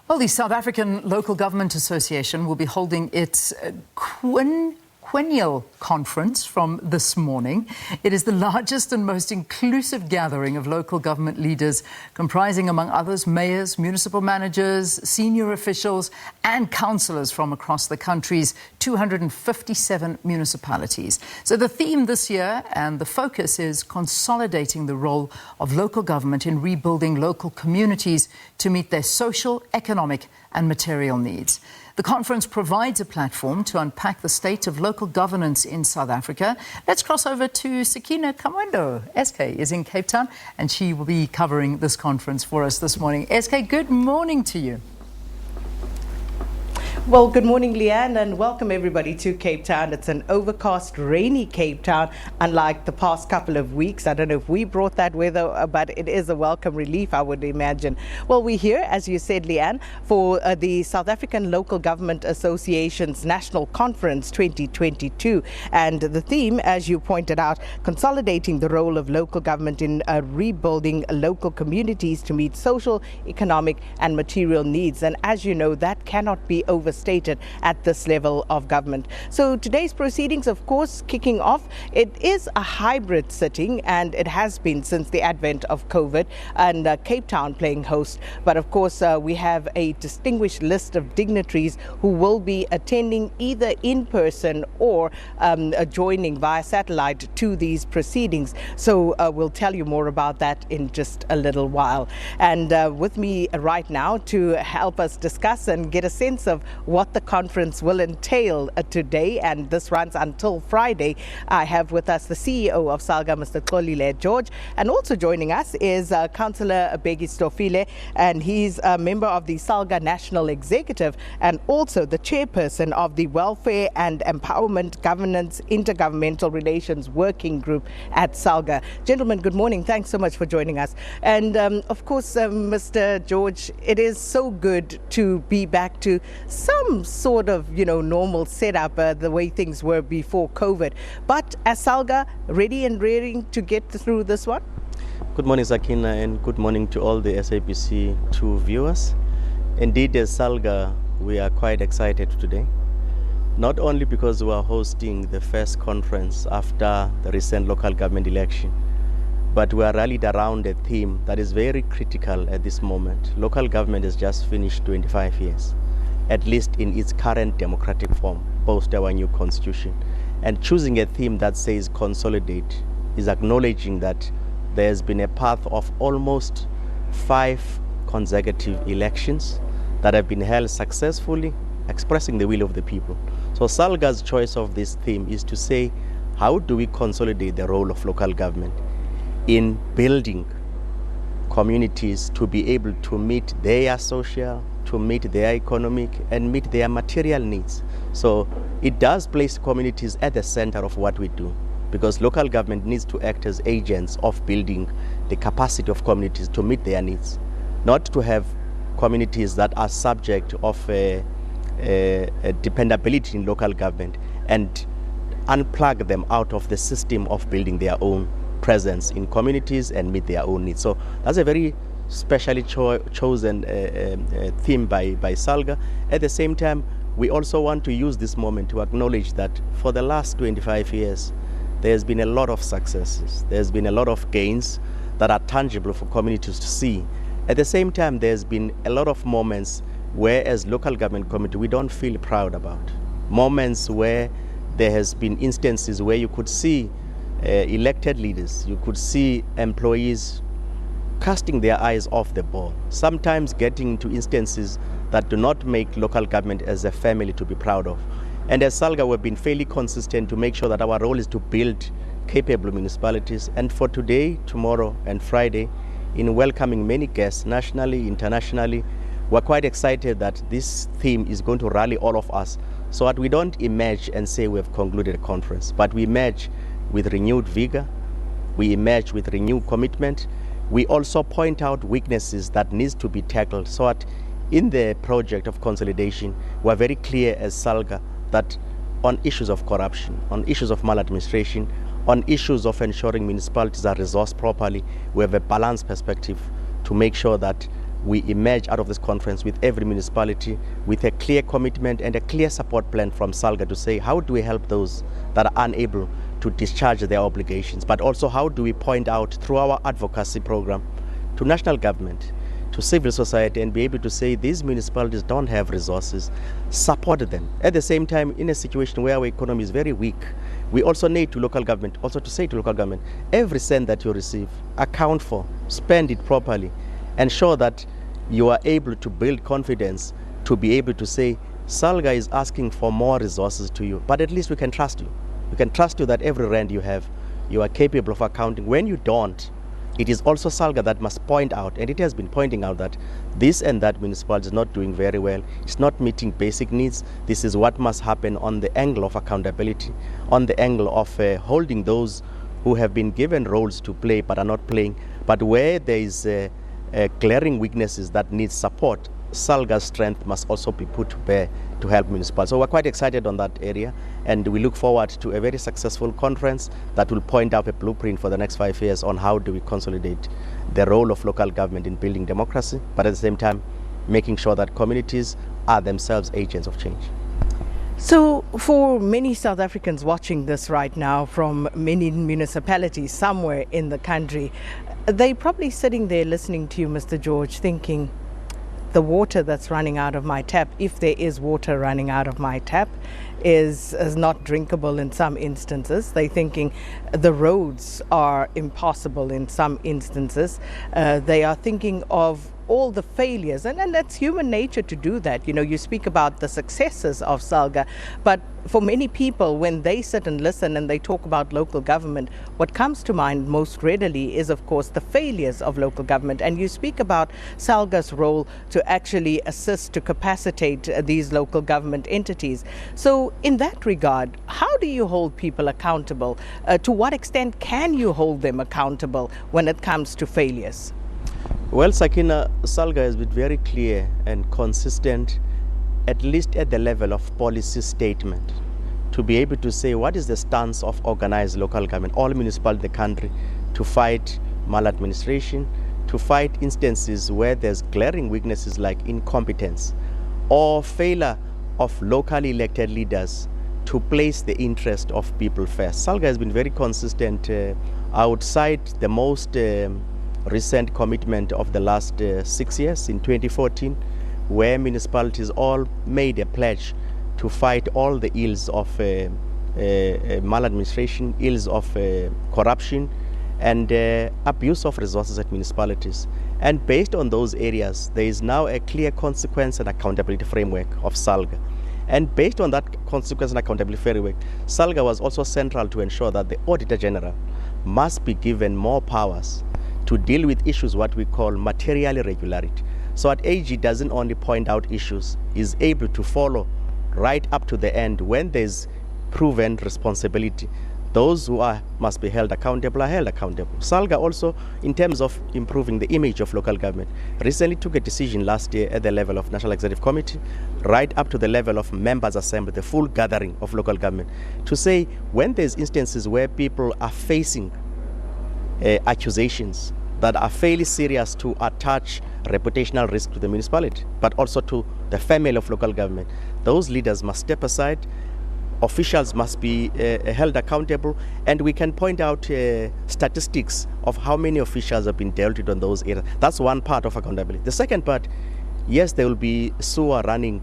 Well, the South African Local Government Association will be holding its quinquennial conference from this morning. It is the largest and most inclusive gathering of local government leaders, comprising, among others, mayors, municipal managers, senior officials, and councillors from across the country's 257 municipalities. So the theme this year and the focus is consolidating the role of local government in rebuilding local communities to meet their social, economic, and material needs. The conference provides a platform to unpack the state of local governance in South Africa. Let's cross over to Sakina Kamwendo. SK is in Cape Town and she will be covering this conference for us this morning. SK, good morning to you. Well, good morning, Leanne, and welcome everybody to Cape Town. It's an overcast, rainy Cape Town, unlike the past couple of weeks. I don't know if we brought that weather, but it is a welcome relief, I would imagine. Well, we're here, as you said, Leanne, for the South African Local Government Association's National Conference 2022. And the theme, as you pointed out, consolidating the role of local government in rebuilding local communities to meet social, economic, and material needs. And as you know, that cannot be overstated at this level of government. So today's proceedings, of course, kicking off, it is a hybrid sitting, and it has been since the advent of COVID, and Cape Town playing host. But of course, we have a distinguished list of dignitaries who will be attending either in person or joining via satellite to these proceedings. So we'll tell you more about that in just a little while. And with me right now to help us discuss and get a sense of what the conference will entail today, and this runs until Friday, I have with us the CEO of SALGA, Mr. Xolile George, and also joining us is Councillor Bheki Stofile, and he's a member of the SALGA National Executive and also the chairperson of the Welfare and Empowerment Governance Intergovernmental Relations Working Group at SALGA. Gentlemen, good morning. Thanks so much for joining us. And of course, Mr. George, it is so good to be back to some sort of, normal setup, the way things were before COVID. But as SALGA, ready and raring to get through this one? Good morning, Sakina, and good morning to all the SABC 2 viewers. Indeed, as SALGA, we are quite excited today. Not only because we are hosting the first conference after the recent local government election, but we are rallied around a theme that is very critical at this moment. Local government has just finished 25 years. At least in its current democratic form, post our new constitution. And choosing a theme that says consolidate is acknowledging that there has been a path of almost 5 consecutive elections that have been held successfully, expressing the will of the people. So SALGA's choice of this theme is to say, how do we consolidate the role of local government in building communities to be able to meet their social, to meet their economic, and meet their material needs. So it does place communities at the center of what we do, because local government needs to act as agents of building the capacity of communities to meet their needs, not to have communities that are subject of a dependability in local government and unplug them out of the system of building their own presence in communities and meet their own needs. So that's a very specially chosen theme by SALGA. At the same time, we also want to use this moment to acknowledge that for the last 25 years, there's been a lot of successes. There's been a lot of gains that are tangible for communities to see. At the same time, there's been a lot of moments where, as local government committee, we don't feel proud about. Moments where there has been instances where you could see elected leaders, you could see employees casting their eyes off the ball, sometimes getting into instances that do not make local government as a family to be proud of. And as SALGA, we've been fairly consistent to make sure that our role is to build capable municipalities. And for today, tomorrow, and Friday, in welcoming many guests nationally, internationally, we're quite excited that this theme is going to rally all of us so that we don't emerge and say we have concluded a conference, but we emerge with renewed vigor, we emerge with renewed commitment. We also point out weaknesses that needs to be tackled so that in the project of consolidation, we're very clear as SALGA that on issues of corruption, on issues of maladministration, on issues of ensuring municipalities are resourced properly, we have a balanced perspective to make sure that we emerge out of this conference with every municipality with a clear commitment and a clear support plan from SALGA to say, how do we help those that are unable to discharge their obligations, but also how do we point out through our advocacy program to national government, to civil society, and be able to say these municipalities don't have resources, support them. At the same time, in a situation where our economy is very weak, we also need to local government, also to say to local government, every cent that you receive, account for, spend it properly, ensure that you are able to build confidence to be able to say, SALGA is asking for more resources to you, but at least we can trust you. We can trust you that every rand you have, you are capable of accounting. When you don't, it is also SALGA that must point out, and it has been pointing out, that this and that municipality is not doing very well. It's not meeting basic needs. This is what must happen on the angle of accountability, on the angle of holding those who have been given roles to play but are not playing. But where there is glaring weaknesses that need support, SALGA's strength must also be put to bear to help municipalities. So we're quite excited on that area, and we look forward to a very successful conference that will point out a blueprint for the next 5 years on how do we consolidate the role of local government in building democracy, but at the same time making sure that communities are themselves agents of change. So for many South Africans watching this right now from many municipalities somewhere in the country, they're probably sitting there listening to you, Mr. George, thinking, the water that's running out of my tap, if there is water running out of my tap, is not drinkable in some instances. They're thinking the roads are impossible in some instances. They are thinking of all the failures, and that's human nature to do that. You know, you speak about the successes of SALGA, but for many people, when they sit and listen and they talk about local government, what comes to mind most readily is, of course, the failures of local government. And you speak about SALGA's role to actually assist to capacitate these local government entities. So in that regard, how do you hold people accountable? To what extent can you hold them accountable when it comes to failures? Well, Sakina, SALGA has been very clear and consistent, at least at the level of policy statement, to be able to say what is the stance of organized local government, all municipalities in the country, to fight maladministration, to fight instances where there's glaring weaknesses like incompetence or failure of locally elected leaders to place the interest of people first. SALGA has been very consistent outside the most recent commitment of the last 6 years in 2014, where municipalities all made a pledge to fight all the ills of maladministration, ills of corruption, and abuse of resources at municipalities. And based on those areas, there is now a clear consequence and accountability framework of SALGA. And based on that consequence and accountability framework, SALGA was also central to ensure that the Auditor General must be given more powers to deal with issues what we call material irregularity. So at AG doesn't only point out issues, is able to follow right up to the end when there's proven responsibility. Those who must be held accountable are held accountable. SALGA also, in terms of improving the image of local government, recently took a decision last year at the level of National Executive Committee, right up to the level of members' assembly, the full gathering of local government, to say when there's instances where people are facing accusations that are fairly serious to attach reputational risk to the municipality, but also to the family of local government, those leaders must step aside, officials must be held accountable, and we can point out statistics of how many officials have been dealt with on those areas. That's one part of accountability. The second part, yes, there will be sewer running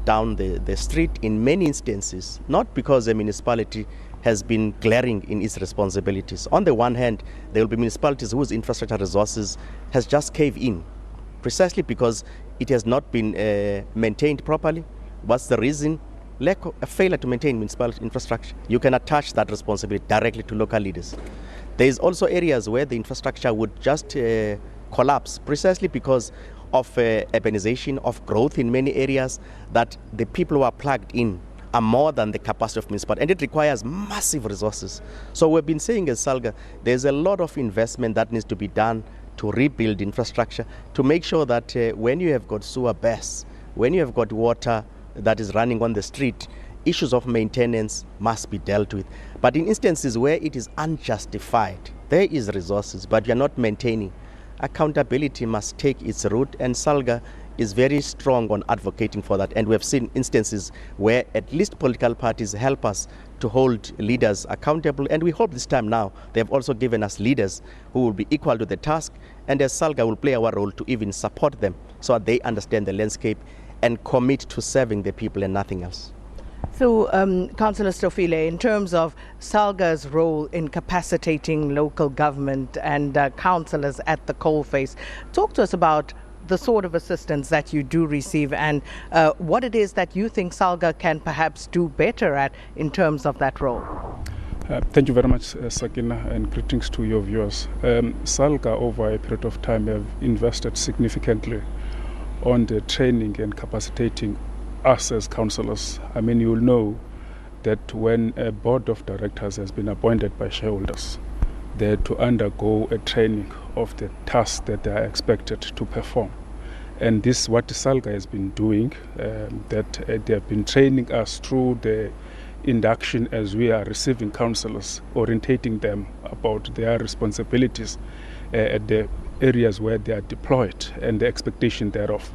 down the street in many instances, not because the municipality has been glaring in its responsibilities. On the one hand, there will be municipalities whose infrastructure resources has just caved in, precisely because it has not been maintained properly. What's the reason? Lack of a failure to maintain municipal infrastructure. You can attach that responsibility directly to local leaders. There is also areas where the infrastructure would just collapse, precisely because of urbanization, of growth in many areas, that the people who are plugged in are more than the capacity of municipality, and it requires massive resources. So we've been saying as SALGA, there's a lot of investment that needs to be done to rebuild infrastructure, to make sure that when you have got sewer bursts, when you have got water that is running on the street, issues of maintenance must be dealt with. But in instances where it is unjustified, there is resources, but you're not maintaining, accountability must take its route, and SALGA is very strong on advocating for that. And we have seen instances where at least political parties help us to hold leaders accountable, and we hope this time now they have also given us leaders who will be equal to the task, and as SALGA will play our role to even support them so that they understand the landscape and commit to serving the people and nothing else. So, Councillor Stofile, in terms of SALGA's role in capacitating local government and councillors at the coalface, talk to us about the sort of assistance that you do receive and what it is that you think SALGA can perhaps do better at in terms of that role. Thank you very much, Sakina, and greetings to your viewers. SALGA, over a period of time, have invested significantly on the training and capacitating us as councillors. I mean, you will know that when a board of directors has been appointed by shareholders, they had to undergo a training of the tasks that they are expected to perform. And this is what SALGA has been doing, that they have been training us through the induction as we are receiving councillors, orientating them about their responsibilities at the areas where they are deployed and the expectation thereof.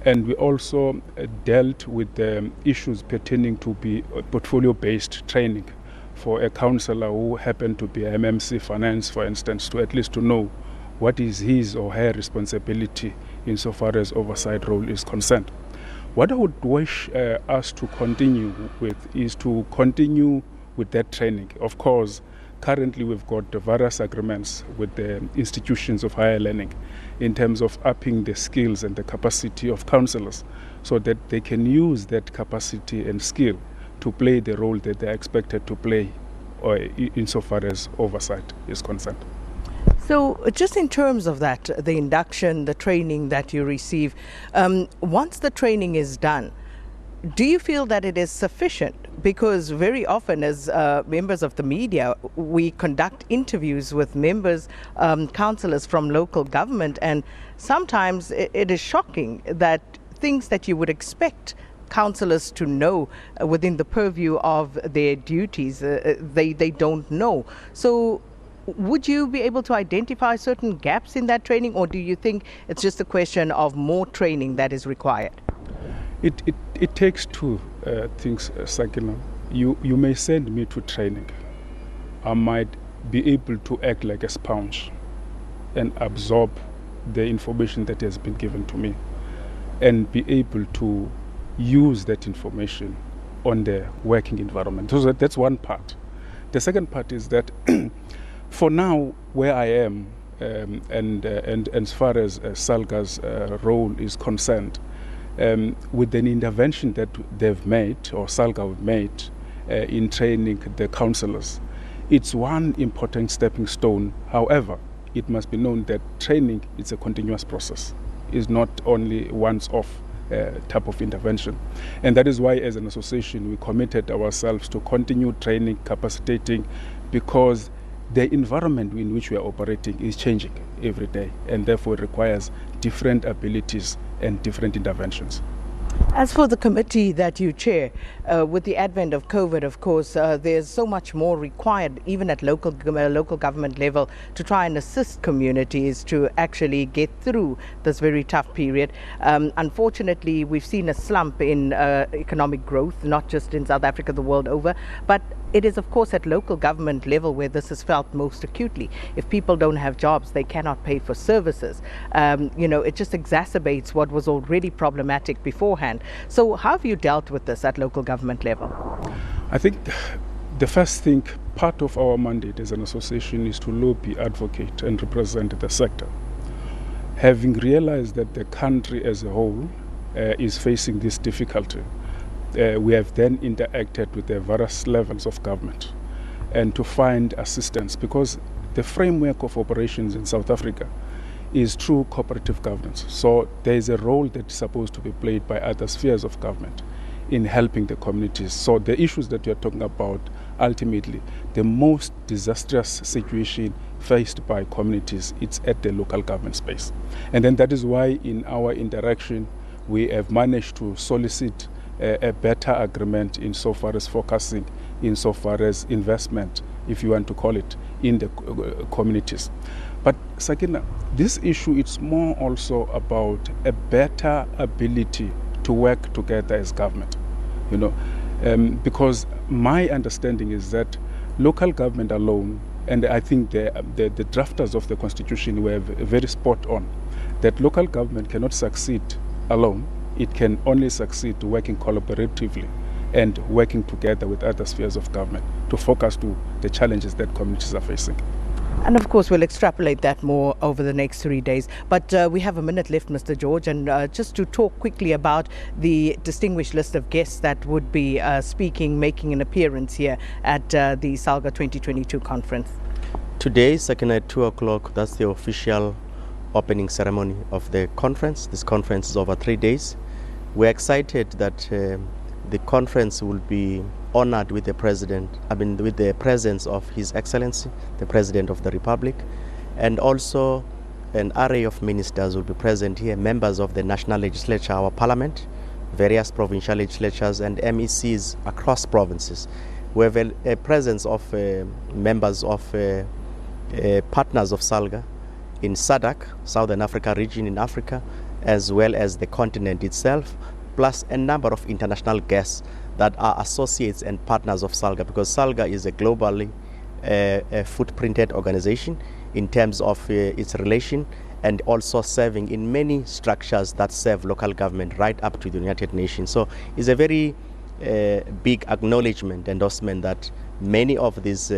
And we also dealt with the issues pertaining to be portfolio-based training for a councillor who happened to be MMC Finance, for instance, to at least to know what is his or her responsibility insofar as oversight role is concerned. What I would wish us to continue with is to continue with that training. Of course, currently we've got various agreements with the institutions of higher learning in terms of upping the skills and the capacity of councillors so that they can use that capacity and skill to play the role that they're expected to play insofar as oversight is concerned. So just in terms of that, the induction, the training that you receive, once the training is done, do you feel that it is sufficient? Because very often as members of the media, we conduct interviews with members, councillors from local government, and sometimes it is shocking that things that you would expect councillors to know within the purview of their duties, they don't know. So would you be able to identify certain gaps in that training, or do you think it's just a question of more training that is required? It takes two things, Sakina. You may send me to training. I might be able to act like a sponge and absorb the information that has been given to me and be able to use that information on the working environment. So that's one part. The second part is that for now, where I am, and as far as SALGA's role is concerned, with an intervention that they've made, or SALGA have made, in training the councillors, it's one important stepping stone. However, it must be known that training is a continuous process. It's not only once-off type of intervention. And that is why, as an association, we committed ourselves to continue training, capacitating, because the environment in which we are operating is changing every day, and therefore it requires different abilities and different interventions. As for the committee that you chair, with the advent of COVID, of course, there's so much more required, even at local government level, to try and assist communities to actually get through this very tough period. Unfortunately, we've seen a slump in economic growth, not just in South Africa, the world over, but it is, of course, at local government level where this is felt most acutely. If people don't have jobs, they cannot pay for services. It just exacerbates what was already problematic beforehand. So how have you dealt with this at local government level? I think the first thing, part of our mandate as an association, is to lobby, advocate, and represent the sector. Having realized that the country as a whole is facing this difficulty, we have then interacted with the various levels of government and to find assistance, because the framework of operations in South Africa is through cooperative governance. So there is a role that is supposed to be played by other spheres of government in helping the communities. So the issues that you're talking about, ultimately, the most disastrous situation faced by communities, it's at the local government space. And then that is why in our interaction, we have managed to solicit a better agreement insofar as focusing, insofar as investment, if you want to call it, in the communities. But Sakina, this issue it's more also about a better ability to work together as government, because my understanding is that local government alone, and I think the drafters of the constitution were very spot on, that local government cannot succeed alone. It can only succeed working collaboratively and working together with other spheres of government to focus to the challenges that communities are facing. And of course, we'll extrapolate that more over the next 3 days. But we have a minute left, Mr. George, and just to talk quickly about the distinguished list of guests that would be making an appearance here at the SALGA 2022 conference. Today, second at 2 o'clock, that's the official opening ceremony of the conference. This conference is over 3 days. We're excited that the conference will be honored with the with the presence of His Excellency, the President of the Republic, and also an array of ministers will be present here, members of the National Legislature, our Parliament, various provincial legislatures, and MECs across provinces. We have a presence of members of partners of SALGA in SADC, Southern Africa region in Africa, as well as the continent itself, plus a number of international guests that are associates and partners of SALGA, because SALGA is a globally footprinted organization in terms of its relation and also serving in many structures that serve local government right up to the United Nations. So it's a very big acknowledgement, endorsement that many of these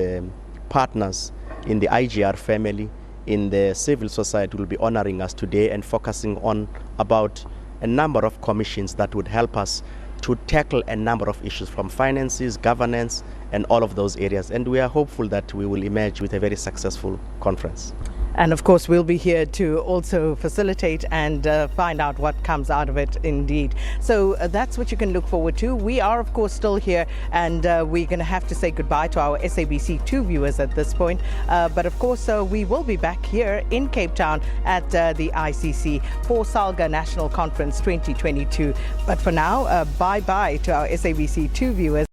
partners in the IGR family, in the civil society, will be honoring us today and focusing on about a number of commissions that would help us to tackle a number of issues from finances, governance, and all of those areas. And we are hopeful that we will emerge with a very successful conference. And of course, we'll be here to also facilitate and find out what comes out of it indeed. So that's what you can look forward to. We are, of course, still here, and we're going to have to say goodbye to our SABC 2 viewers at this point. But of course, we will be back here in Cape Town at the ICC for SALGA National Conference 2022. But for now, bye-bye to our SABC 2 viewers.